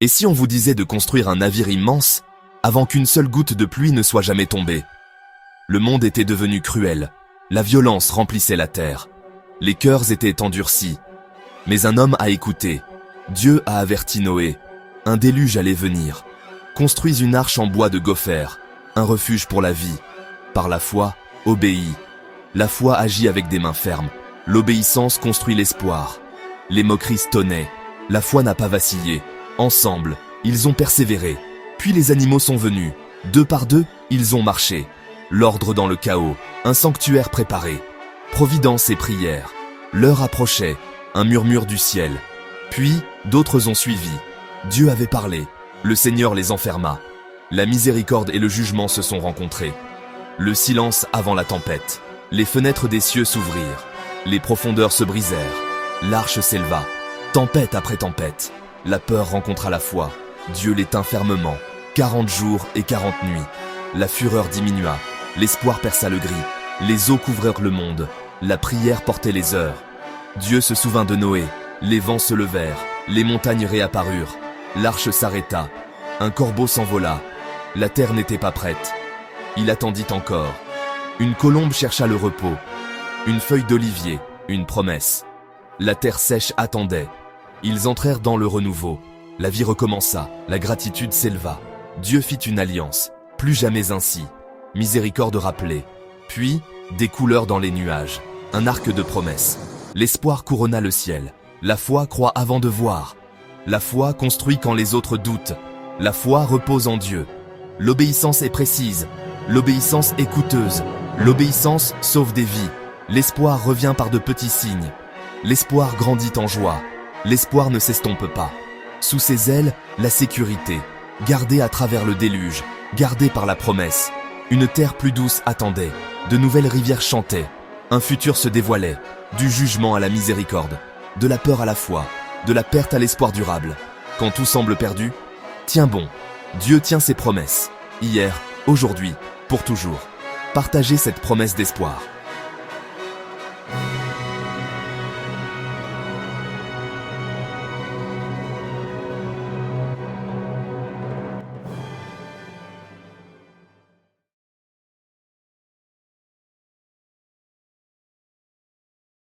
Et si on vous disait de construire un navire immense avant qu'une seule goutte de pluie ne soit jamais tombée? Le monde était devenu cruel. La violence remplissait la terre. Les cœurs étaient endurcis. Mais un homme a écouté. Dieu a averti Noé. Un déluge allait venir. Construis une arche en bois de gopher, un refuge pour la vie. Par la foi, obéis. La foi agit avec des mains fermes. L'obéissance construit l'espoir. Les moqueries tonnaient. La foi n'a pas vacillé. Ensemble, ils ont persévéré. Puis les animaux sont venus. Deux par deux, ils ont marché. L'ordre dans le chaos, un sanctuaire préparé. Providence et prière. L'heure approchait, un murmure du ciel. Puis, d'autres ont suivi. Dieu avait parlé. Le Seigneur les enferma. La miséricorde et le jugement se sont rencontrés. Le silence avant la tempête. Les fenêtres des cieux s'ouvrirent. Les profondeurs se brisèrent. L'arche s'éleva. Tempête après tempête. La peur rencontra la foi. Dieu les tint fermement. 40 jours et 40 nuits. La fureur diminua. L'espoir perça le gris. Les eaux couvrirent le monde. La prière portait les heures. Dieu se souvint de Noé. Les vents se levèrent. Les montagnes réapparurent. L'arche s'arrêta. Un corbeau s'envola. La terre n'était pas prête. Il attendit encore. Une colombe chercha le repos. Une feuille d'olivier, une promesse. La terre sèche attendait. Ils entrèrent dans le renouveau. La vie recommença, la gratitude s'éleva. Dieu fit une alliance, plus jamais ainsi. Miséricorde rappelée. Puis, des couleurs dans les nuages. Un arc de promesses. L'espoir couronna le ciel. La foi croit avant de voir. La foi construit quand les autres doutent. La foi repose en Dieu. L'obéissance est précise. L'obéissance est coûteuse. L'obéissance sauve des vies. L'espoir revient par de petits signes. L'espoir grandit en joie. L'espoir ne s'estompe pas. Sous ses ailes, la sécurité. Gardée à travers le déluge. Gardée par la promesse. Une terre plus douce attendait. De nouvelles rivières chantaient. Un futur se dévoilait. Du jugement à la miséricorde. De la peur à la foi. De la perte à l'espoir durable. Quand tout semble perdu, tiens bon. Dieu tient ses promesses. Hier, aujourd'hui, pour toujours. Partagez cette promesse d'espoir.